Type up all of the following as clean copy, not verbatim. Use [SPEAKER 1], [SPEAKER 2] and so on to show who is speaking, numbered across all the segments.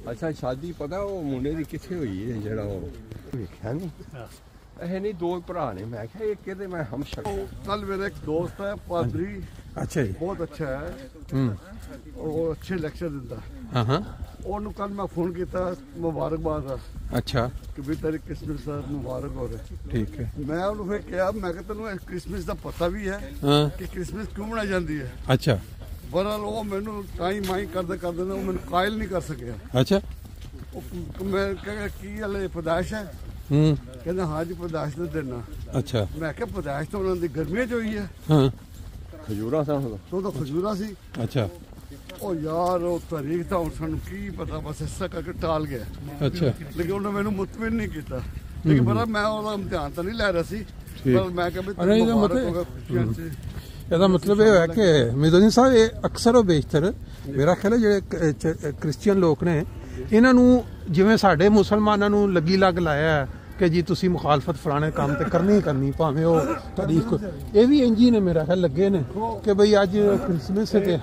[SPEAKER 1] अच्छा शादी पता वो मुंडे दी किथे हुई है जेड़ा वो वेख्या नहीं ਇਹ ਨਹੀਂ ਦੋ ਭਰਾ ਨੇ मैं क्या एक कहते मैं हम शक्ल
[SPEAKER 2] कल मेरा एक दोस्त है पादरी
[SPEAKER 1] अच्छा जी
[SPEAKER 2] बहुत अच्छा है और वो अच्छे लेक्चर देता
[SPEAKER 1] हाँ हाँ
[SPEAKER 2] ਉਹਨੂੰ ਕੱਲ ਮੈਂ ਫੋਨ ਕੀਤਾ ਮੁਬਾਰਕਬਾਦ ਦਾ
[SPEAKER 1] अच्छा
[SPEAKER 2] ਕਿ ਵੀ ਤੇਰੀ ਕ੍ਰਿਸਮਸ ਦਾ ਮੁਬਾਰਕ ਹੋਵੇ
[SPEAKER 1] ठीक है
[SPEAKER 2] ਮੈਂ ਉਹਨੂੰ ਫਿਰ ਕਿਹਾ ਮੈਂ ਕਿ ਤੈਨੂੰ ਕ੍ਰਿਸਮਸ ਦਾ ਪਤਾ ਵੀ ਹੈ
[SPEAKER 1] हाँ
[SPEAKER 2] ਕਿ ਕ੍ਰਿਸਮਸ ਕਿਉਂ ਮਨਾਈ ਜਾਂਦੀ ਹੈ
[SPEAKER 1] अच्छा
[SPEAKER 2] ਬਰਲ ਉਹ ਮੈਨੂੰ ਟਾਈਮ ਮਾਈ ਕਰਦੇ ਕਰਦੇ ਉਹ ਮੈਨੂੰ ਕਾਇਲ ਨਹੀਂ ਕਰ ਸਕਿਆ
[SPEAKER 1] अच्छा
[SPEAKER 2] ਉਹ ਮੈਂ ਕਿਹਾ ਕੀ ਹਲੇ ਪਦਾਇਸ਼ ਹੈ ਕਹਿੰਦਾ ਹਾਂ ਜੀ ਪਦਾਇਸ਼ ਤਾਂ ਦੇਣਾ
[SPEAKER 1] अच्छा
[SPEAKER 2] ਮੈਂ ਕਿਹਾ ਪਦਾਇਸ਼ ਤਾਂ ਉਹਨਾਂ ਦੀ ਗਰਮੀਆਂ ਚ ਹੋਈ ਹੈ
[SPEAKER 1] हाँ खजूरा सा
[SPEAKER 2] ਉਹ ਤਾਂ ਖਜੂਰਾ ਸੀ
[SPEAKER 1] अच्छा
[SPEAKER 2] ਉਹ ਯਾਰ ਉਹ ਤਾਰੀਖ ਤਾਂ ਹੁਣ ਸਾਨੂੰ ਕੀ ਪਤਾ ਬਸ ਇਸਾ ਕਰਕੇ ਟਾਲ ਗਿਆ
[SPEAKER 1] अच्छा
[SPEAKER 2] ਲੇਕਿਨ ਉਹਨੇ ਮੈਨੂੰ ਮੁਤਮਿਨ ਨਹੀਂ ਕੀਤਾ ਲੇਕਿਨ ਪਰ ਮੈਂ ਉਹਦਾ ਇਮਤਿਹਾਨ ਤਾਂ ਨਹੀਂ ਲੈ ਰਿਹਾ ਸੀ ਪਰ ਮੈਂ ਕਿਹਾ ਵੀ
[SPEAKER 1] ਅਰੇ ਇਹਦਾ ਇਹਦਾ ਮਤਲਬ ਇਹ ਹੋਇਆ ਕਿ ਮਿਦੋਨੀ ਸਾਹਿਬ ਇਹ ਅਕਸਰ ਉਹ ਬੇਸ਼ਤਰ ਮੇਰਾ ਖਿਆਲ ਹੈ ਜਿਹੜੇ ਕ੍ਰਿਸਚੀਅਨ ਲੋਕ ਨੇ ਇਹਨਾਂ ਨੂੰ ਜਿਵੇਂ ਸਾਡੇ ਮੁਸਲਮਾਨਾਂ ਨੂੰ ਲੱਗੀ ਲੱਗ ਲਾਇਆ ਕਿ ਜੀ ਤੁਸੀਂ ਮੁਖਾਲਫਤ ਫਲਾਣੇ ਕੰਮ ਤੇ ਕਰਨੀ ਹੀ ਕਰਨੀ ਭਾਵੇਂ ਉਹ ਤਾਰੀਖ ਇਹ ਵੀ ਇੰਜੀ ਨੇ ਮੇਰਾ ਖਿਆਲ ਲੱਗੇ ਨੇ ਕਿ ਬਈ ਅੱਜ ਕ੍ਰਿਸਮਸ ਹੈ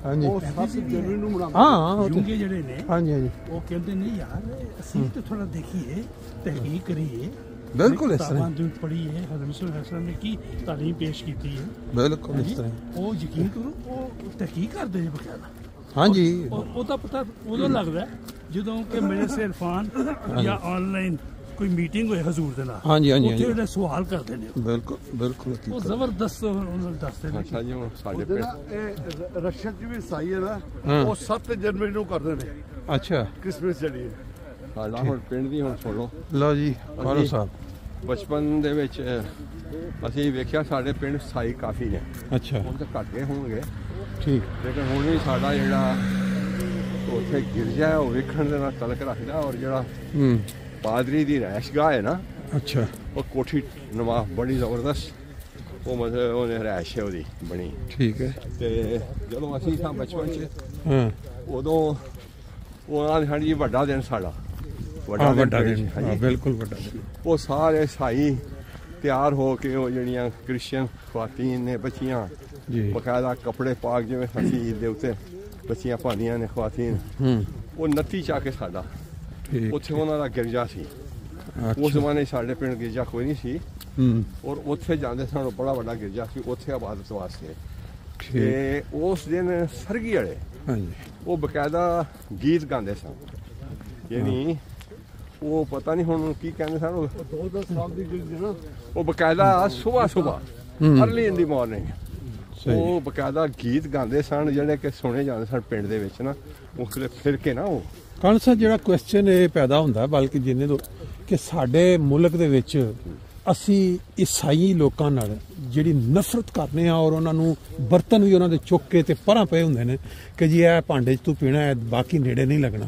[SPEAKER 1] ਹਾਂਜੀ
[SPEAKER 2] ਉਹ 7 ਜਨਵਰੀ ਨੂੰ ਮਨਾਉਂਦੇ
[SPEAKER 1] ਹਾਂ
[SPEAKER 3] ਜੁੰਗੇ ਜਿਹੜੇ ਨੇ
[SPEAKER 1] ਹਾਂਜੀ ਹਾਂਜੀ
[SPEAKER 3] ਉਹ ਕਹਿੰਦੇ ਨੇ ਯਾਰ ਅਸੀਂ ਤੇ ਥੋੜਾ ਦੇਖੀਏ ਤਹਿਕੀਕ ਕਰੀਏ
[SPEAKER 1] ਬਿਲਕੁਲ ਇਸ ਤਰ੍ਹਾਂ
[SPEAKER 3] ਪੜ੍ਹੀਏ ਹਜ਼ਰਤ ਨੇ ਕੀ ਤਾਲੀਮ ਪੇਸ਼ ਕੀਤੀ ਹੈ
[SPEAKER 1] ਬਿਲਕੁਲ ਇਸ ਤਰ੍ਹਾਂ
[SPEAKER 3] ਉਹ ਯਕੀਨ ਕਰੋ ਉਹ ਤਹਿਕੀਕ ਕਰਦੇ ਨੇ ਬਕਾਇਦਾ
[SPEAKER 1] ਹਾਂਜੀ
[SPEAKER 3] ਉਹਦਾ ਪਤਾ ਉਦੋਂ ਲੱਗਦਾ ਜਦੋਂ ਕਿ ਮੇਰੇ ਸਿਰਫਾਨ ਜਾਂ ਆਨਲਾਈਨ ਕੋਈ ਮੀਟਿੰਗ ਹੋਏ ਹਜ਼ੂਰ ਦੇ ਨਾਲ
[SPEAKER 1] ਹਾਂਜੀ ਹਾਂਜੀ
[SPEAKER 3] ਉੱਥੇ ਜਿਹੜੇ ਸਵਾਲ ਕਰਦੇ ਨੇ
[SPEAKER 1] ਬਿਲਕੁਲ ਬਿਲਕੁਲ
[SPEAKER 3] ਉਹ ਜ਼ਬਰਦਸਤ ਉਹਨਾਂ ਦੱਸਦੇ ਨੇ
[SPEAKER 1] ਅੱਛਾ ਜੀ ਹੁਣ ਸਾਡੇ ਪਿੰਡ
[SPEAKER 2] ਇਹ ਰਸ਼ੀਆ ਚ ਵੀ ਈਸਾਈ ਹੈ ਨਾ ਉਹ 7 ਜਨਵਰੀ ਨੂੰ ਕਰਦੇ ਨੇ
[SPEAKER 1] ਅੱਛਾ
[SPEAKER 2] ਕ੍ਰਿਸਮਸ ਜਿਹੜੀ ਹੈ
[SPEAKER 1] ਸਾਡਾ ਹੁਣ ਪਿੰਡ ਦੀ ਹੁਣ ਸੁਣੋ
[SPEAKER 4] ਲਓ ਜੀ ਕਾਲੋ ਸਾਹਿਬ
[SPEAKER 1] ਬਚਪਨ ਦੇ ਵਿੱਚ ਅਸੀਂ ਵੇਖਿਆ ਸਾਡੇ ਪਿੰਡ ਈਸਾਈ ਕਾਫੀ ਨੇ
[SPEAKER 4] ਅੱਛਾ
[SPEAKER 1] ਹੁਣ ਤਾਂ ਘੱਟ ਗਏ ਹੋਣਗੇ
[SPEAKER 4] ਠੀਕ
[SPEAKER 1] ਲੇਕਿਨ ਹੁਣ ਵੀ ਸਾਡਾ ਜਿਹੜਾ ਉੱਥੇ ਗਿਰਜਾ ਹੈ ਉਹ ਵੇਖਣ ਦੇ ਨਾਲ ਤਲਕ ਰੱਖਦਾ ਔਰ ਜਿਹੜਾ ਪਾਦਰੀ ਦੀ ਰਹਿਸ਼ਗਾਹ ਹੈ ਨਾ
[SPEAKER 4] ਅੱਛਾ
[SPEAKER 1] ਉਹ ਕੋਠੀ ਨਵਾਂ ਬੜੀ ਜ਼ਬਰਦਸਤ ਉਹ ਮਤਲਬ ਉਹਨੇ ਰਹਿਸ਼ ਹੈ ਉਹਦੀ ਬਣੀ
[SPEAKER 4] ਠੀਕ ਹੈ
[SPEAKER 1] ਤੇ ਜਦੋਂ ਅਸੀਂ ਸਾਂ ਬਚਪਨ 'ਚ
[SPEAKER 4] ਹਾਂ
[SPEAKER 1] ਉਦੋਂ ਉਹਨਾਂ ਨੇ ਸਾਡੀ ਵੱਡਾ ਦਿਨ ਸਾਡਾ
[SPEAKER 4] ਵੱਡਾ ਦਿਨ ਹਾਂ ਬਿਲਕੁਲ ਵੱਡਾ ਦਿਨ
[SPEAKER 1] ਉਹ ਸਾਰੇ ਈਸਾਈ ਤਿਆਰ ਹੋ ਕੇ ਉਹ ਜਿਹੜੀਆਂ ਕ੍ਰਿਸਚੀਅਨ ਖਵਾਤੀਨ ਨੇ ਬੱਚੀਆਂ
[SPEAKER 4] ਜੀ
[SPEAKER 1] ਬਕਾਇਦਾ ਕੱਪੜੇ ਪਾ ਕੇ ਜਿਵੇਂ ਅਸੀਂ ਈਦ ਦੇ ਉੱਤੇ ਬੱਚੀਆਂ ਪਾਉਂਦੀਆਂ ਨੇ ਖਵਾਤੀਨ ਉਹ ਨੱਤੀ ਚਾ ਕੇ ਸਾਡਾ ਉੱਥੇ ਉਹਨਾਂ ਦਾ ਗਿਰਜਾ ਸੀ ਉਸ ਜ਼ਮਾਨੇ ਸਾਡੇ ਪਿੰਡ ਗਿਰਜਾ ਕੋਈ ਨਹੀਂ ਸੀ ਔਰ ਉੱਥੇ ਜਾਂਦੇ ਸਨ ਬੜਾ ਵੱਡਾ ਗਿਰਜਾ ਸੀ ਉੱਥੇ ਇਬਾਦਤ ਵਾਸਤੇ ਤੇ ਉਸ ਦਿਨ ਸਰਗੀ ਵਾਲੇ ਉਹ ਬਕਾਇਦਾ ਗੀਤ ਗਾਉਂਦੇ ਸਨ ਯਾਨੀ ਉਹ ਪਤਾ ਨਹੀਂ ਹੁਣ ਕੀ ਕਹਿੰਦੇ ਸਨ ਉਹ
[SPEAKER 2] 2-10 ਸਾਲ ਦੀ ਗਿਰਜੀ ਨਾ
[SPEAKER 1] ਉਹ ਬਕਾਇਦਾ ਸੁਬਾਹ ਅਰਲੀ ਇਨ ਦੀ ਮਾਰਨਿੰਗ ਉਹ ਬਕਾਇਦਾ ਗੀਤ ਗਾਉਂਦੇ ਸਨ ਜਿਹੜੇ ਕਿ ਸੁਣੇ ਜਾਂਦੇ ਸਨ ਪਿੰਡ ਦੇ ਵਿੱਚ ਨਾ ਮੁਖਤਲਿਫ ਫਿਰਕੇ ਨਾ ਉਹ
[SPEAKER 4] ਕਾਂਸਾ ਜਿਹੜਾ ਕੁਐਸਚਨ ਇਹ ਪੈਦਾ ਹੁੰਦਾ ਬਲਕਿ ਜਿੰਨੇ ਤੋਂ ਕਿ ਸਾਡੇ ਮੁਲਕ ਦੇ ਵਿੱਚ ਅਸੀਂ ਈਸਾਈ ਲੋਕਾਂ ਨਾਲ ਜਿਹੜੀ ਨਫ਼ਰਤ ਕਰਨੇ ਆ ਔਰ ਉਹਨਾਂ ਨੂੰ ਬਰਤਨ ਵੀ ਉਹਨਾਂ ਦੇ ਚੁੱਕ ਕੇ ਤੇ ਪਰਾਂ ਪਏ ਹੁੰਦੇ ਨੇ ਕਿ ਜੀ ਇਹ ਭਾਂਡੇ 'ਚ ਤੂੰ ਪੀਣਾ ਹੈ ਬਾਕੀ ਨੇੜੇ ਨਹੀਂ ਲੱਗਣਾ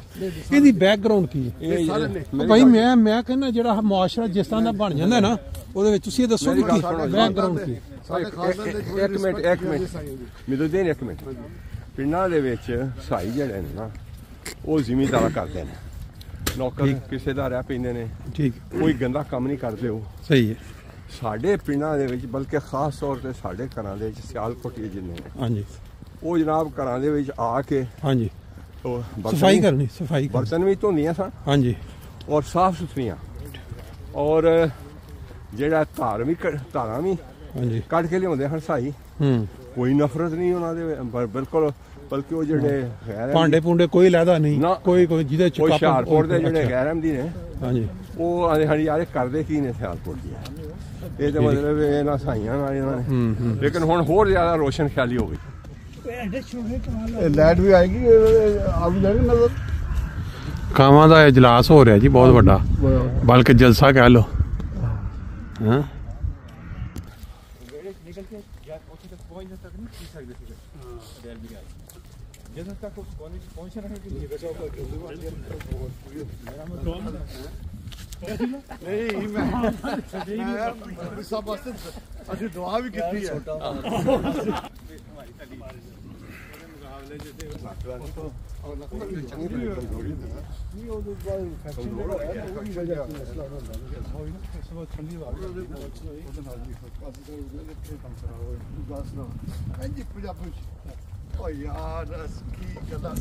[SPEAKER 4] ਇਹਦੀ ਬੈਕਗ੍ਰਾਉਂਡ ਕੀ ਹੈ ਭਾਈ ਮੈਂ ਕਹਿੰਦਾ ਜਿਹੜਾ ਮੁਆਸ਼ਰਾ ਜਿਸ ਤਰ੍ਹਾਂ ਦਾ ਬਣ ਜਾਂਦਾ ਨਾ ਉਹਦੇ ਵਿੱਚ ਤੁਸੀਂ ਇਹ ਦੱਸੋ ਕਿ ਬੈਕਗ੍ਰਾਉਂਡ ਕੀ
[SPEAKER 1] ਇੱਕ ਮਿੰਟ ਮਿਦੋਦੀਨ ਇੱਕ ਮਿੰਟ ਪਿੰਡਾਂ ਦੇ ਵਿੱਚ ਈਸਾਈ ਜਿਹੜੇ ਨੇ ਨਾ ਉਹ ਜ਼ਿਮੀਂਦਾਰ ਕਰਦੇ ਨੇ ਨੌਕਰ ਕਿਸੇ ਦਾ ਰਹਿ ਪੈਂਦੇ ਨੇ
[SPEAKER 4] ਠੀਕ
[SPEAKER 1] ਕੋਈ ਗੰਦਾ ਕੰਮ ਨਹੀਂ ਕਰਦੇ ਉਹ
[SPEAKER 4] ਸਹੀ ਹੈ
[SPEAKER 1] ਸਾਡੇ ਪਿੰਡਾਂ ਦੇ ਵਿੱਚ ਬਲਕਿ ਖਾਸ ਤੌਰ ਤੇ ਸਾਡੇ ਘਰਾਂ ਦੇ ਵਿੱਚ ਸਿਆਲਕੋਟੀ ਜਿੰਨੇ ਨੇ
[SPEAKER 4] ਹਾਂਜੀ
[SPEAKER 1] ਉਹ ਜਨਾਬ ਘਰਾਂ ਦੇ ਵਿੱਚ ਆ ਕੇ
[SPEAKER 4] ਹਾਂਜੀ
[SPEAKER 1] ਉਹ
[SPEAKER 4] ਸਫਾਈ ਕਰਨੀ
[SPEAKER 1] ਬਰਤਨ ਵੀ ਧੋਂਦੀਆਂ ਸਨ
[SPEAKER 4] ਹਾਂਜੀ
[SPEAKER 1] ਔਰ ਸਾਫ ਸੁਥਰੀਆਂ ਔਰ ਜਿਹੜਾ ਧਾਰਾਂ ਵੀ
[SPEAKER 4] ਹਾਂਜੀ
[SPEAKER 1] ਕੱਢ ਕੇ ਲਿਆਉਂਦੇ ਹਨ ਈਸਾਈ ਕੋਈ ਨਫ਼ਰਤ ਨਹੀਂ ਉਹਨਾਂ ਦੇ ਬਿਲਕੁਲ ਬਲਕਿ ਉਹ ਜਿਹੜੇ ਗੈਰ
[SPEAKER 4] ਭਾਂਡੇ ਪੁੰਡੇ ਕੋਈ ਲੈਦਾ ਨਹੀਂ ਕੋਈ ਜਿਹਦੇ ਚ
[SPEAKER 1] ਹੁਸ਼ਿਆਰਪੁਰ ਦੇ ਜਿਹੜੇ ਗੈਰ ਅਹਿਮਦੀ ਨੇ
[SPEAKER 4] ਹਾਂਜੀ
[SPEAKER 1] ਉਹ ਆਦੇ ਹਣੀ ਯਾਰ ਕਰਦੇ ਕੀ ਨੇ ਹੁਸ਼ਿਆਰਪੁਰ ਦੀ ਇਹ ਤਾਂ ਮਤਲਬ ਇਹਨਾਂ ਈਸਾਈਆਂ ਨਾਲ ਇਹਨਾਂ ਨੇ ਲੇਕਿਨ ਹੁਣ ਹੋਰ ਜ਼ਿਆਦਾ ਰੋਸ਼ਨ ਖਿਆਲੀ ਹੋ ਗਈ
[SPEAKER 2] ਲਾਈਟ ਵੀ ਆਏਗੀ ਆ ਵੀ ਜਾਏਗੀ ਨਜ਼ਰ
[SPEAKER 4] ਕਾਵਾਂ ਦਾ ਇਜਲਾਸ ਹੋ ਰਿਹਾ ਜੀ ਬਹੁਤ ਵੱਡਾ ਬਲਕਿ ਜਲਸਾ ਕਹਿ ਲੋ ਹਾਂ
[SPEAKER 5] ਜਦੋਂ ਤੱਕ ਉਸ ਪਹੁੰਚ ਰਹੇ ਕਿ
[SPEAKER 2] ਨਹੀਂ ਮੈਂ ਸਭ ਵਾਸਤੇ ਅਸੀਂ ਦੁਆ ਵੀ ਕੀਤੀ ਹੈ
[SPEAKER 1] ਵਾਲੇ ਜਿਹਦੇ ਸਾਕਲਾ ਨਹੀਂ ਤੋਂ
[SPEAKER 2] ਨਹੀਂ ਉਹਦੇ ਬਾਅਦ ਇਨਫੈਕਸ਼ਨ ਜਿਹੜਾ ਹੈ ਉਹ ਵੀ ਵਜ੍ਹਾ ਤੋਂ ਮਸਲਾ ਹੁੰਦਾ ਹੈ
[SPEAKER 5] ਹੋਈ ਨਾ ਇਸ ਵਾਰ ਠੰਡੀ ਹਵਾ ਉਹਦੇ ਨਾਲ ਵੀ
[SPEAKER 2] ਕਾਫੀ ਸਾਰੇ ਉਹਦੇ ਤੇ ਕੰਮ ਕਰਾ ਹੋਏ ਦੱਸ ਨਾ ਇੰਜ ਪੰਜਾਬੀ ਓ ਯਾਰ ਕੀ ਗੱਲਾਂ